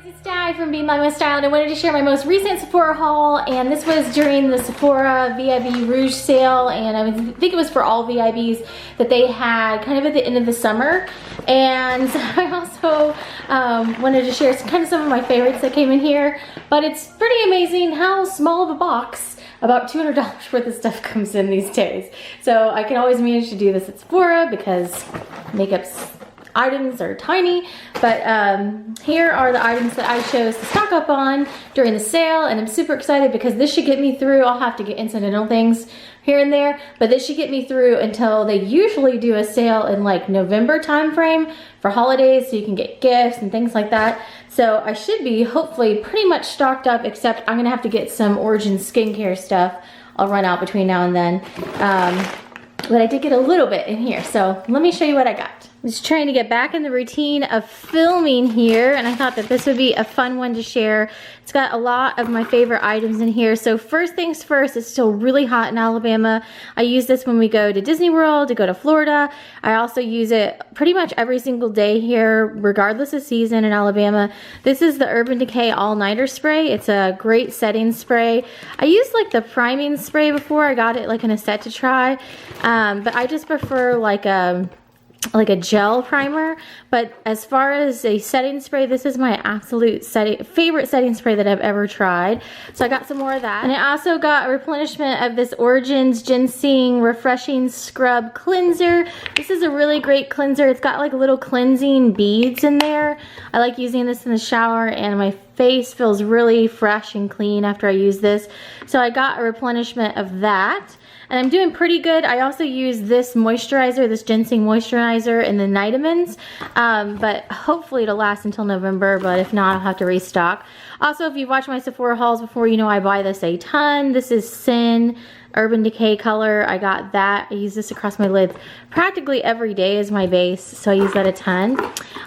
It's Di from BeingMommywithStyle, and I wanted to share my most recent Sephora haul, and this was during the Sephora VIB Rouge sale, and I think it was for all VIBs that they had kind of at the end of the summer. And I also wanted to share some of my favorites that came in here, but it's pretty amazing how small of a box, about $200 worth of stuff comes in these days. So I can always manage to do this at Sephora because makeup's items are tiny, but here are the items that I chose to stock up on during the sale, and I'm super excited because this should get me through. I'll have to get incidental things here and there, but this should get me through until they usually do a sale in like November time frame for holidays, so you can get gifts and things like that. So I should be hopefully pretty much stocked up, except I'm gonna have to get some Origin skincare stuff. I'll run out between now and then, but I did get a little bit in here, so let me show you what I got. I'm just trying to get back in the routine of filming here, and I thought that this would be a fun one to share. It's got a lot of my favorite items in here. So first things first, it's still really hot in Alabama. I use this when we go to Disney World, to go to Florida. I also use it pretty much every single day here, regardless of season in Alabama. This is the Urban Decay All-Nighter Spray. It's a great setting spray. I used like the priming spray before. I got it like in a set to try, but I just prefer like a gel primer. But as far as a setting spray, this is my absolute favorite setting spray that I've ever tried. So I got some more of that. And I also got a replenishment of this Origins Ginseng Refreshing Scrub Cleanser. This is a really great cleanser. It's got like little cleansing beads in there. I like using this in the shower, and my face feels really fresh and clean after I use this. So I got a replenishment of that. And I'm doing pretty good. I also use this moisturizer, this ginseng moisturizer in the Nitamins, but hopefully it'll last until November, but if not, I'll have to restock. Also, if you've watched my Sephora hauls before, you know I buy this a ton. This is Sin Urban Decay color. I got that. I use this across my lids practically every day as my base, so I use that a ton.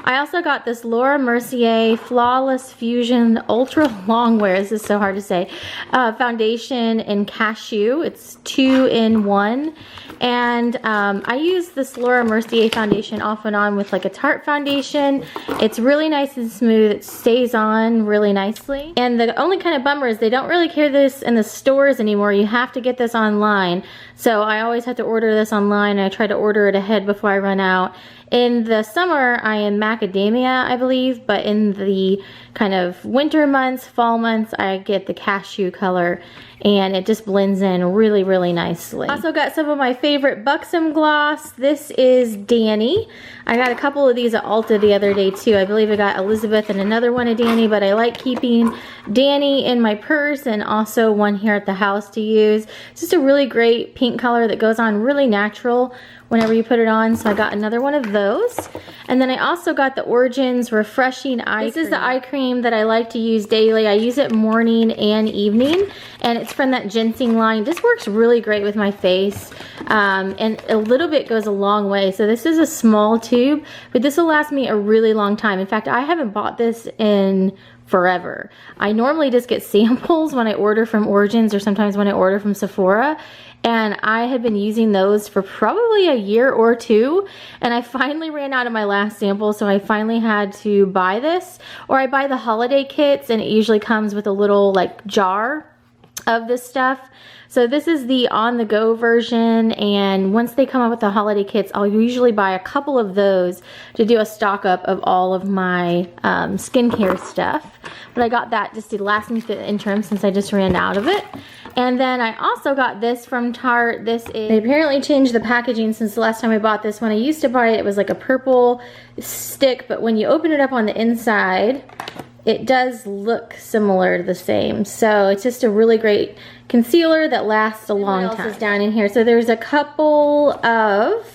I also got this Laura Mercier Flawless Fusion Ultra Longwear, this is so hard to say, foundation in cashew. It's 2-in-1, and I use this Laura Mercier foundation off and on with like a Tarte foundation. It's really nice and smooth. It stays on really nicely. And the only kind of bummer is they don't really carry this in the stores anymore. You have to get this online. So I always have to order this online, and I try to order it ahead before I run out. In the summer, I am macadamia, I believe, but in the kind of winter months, fall months, I get the cashew color, and it just blends in really, really nicely. Also got some of my favorite Buxom gloss. This is Danny. I got a couple of these at Ulta the other day too. I believe I got Elizabeth and another one of Danny, but I like keeping Danny in my purse and also one here at the house to use. It's just a really great pink color that goes on really natural whenever you put it on, so I got another one of those. And then I also got the Origins Refreshing Eye Cream. This is the eye cream that I like to use daily. I use it morning and evening, and it's from that ginseng line. This works really great with my face, and a little bit goes a long way. So this is a small tube, but this will last me a really long time. In fact, I haven't bought this in forever. I normally just get samples when I order from Origins, or sometimes when I order from Sephora, and I had been using those for probably a year or two, and I finally ran out of my last sample, so I finally had to buy this. Or I buy the holiday kits, and it usually comes with a little like jar of this stuff. So this is the on-the-go version, and once they come up with the holiday kits, I'll usually buy a couple of those to do a stock up of all of my skincare stuff. But I got that just to last me through the interim since I just ran out of it. And then I also got this from Tarte. This is, they apparently changed the packaging since the last time I bought this. When I used to buy it, it was like a purple stick, but when you open it up on the inside, it does look similar to the same. So it's just a really great concealer that lasts a long time. What else is down in here? So there's a couple of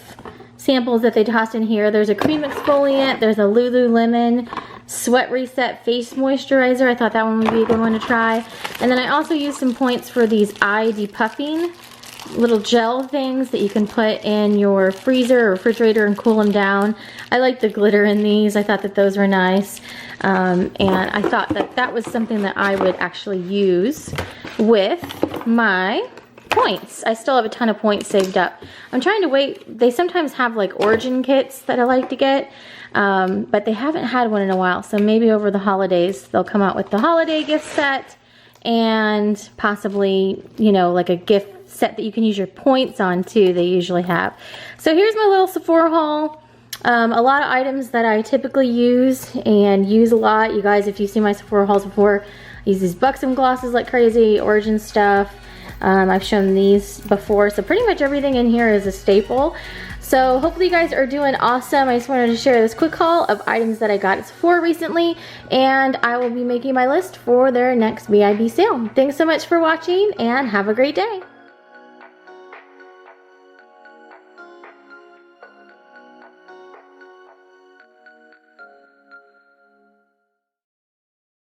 samples that they tossed in here. There's a cream exfoliant. There's a Lululemon Sweat Reset Face Moisturizer. I thought that one would be a good one to try. And then I also used some points for these eye depuffing little gel things that you can put in your freezer or refrigerator and cool them down. I like the glitter in these. I thought that those were nice. And I thought that that was something that I would actually use with my points. I still have a ton of points saved up. I'm trying to wait. They sometimes have like Origin kits that I like to get. but they haven't had one in a while. So maybe over the holidays, they'll come out with the holiday gift set and possibly, you know, like a gift set that you can use your points on too, they usually have. So here's my little Sephora haul. A lot of items that I typically use and use a lot. You guys, if you've seen my Sephora hauls before, I use these Buxom glosses like crazy, Origin stuff. I've shown these before, so pretty much everything in here is a staple. So hopefully you guys are doing awesome. I just wanted to share this quick haul of items that I got at Sephora recently, and I will be making my list for their next VIB sale. Thanks so much for watching, and have a great day.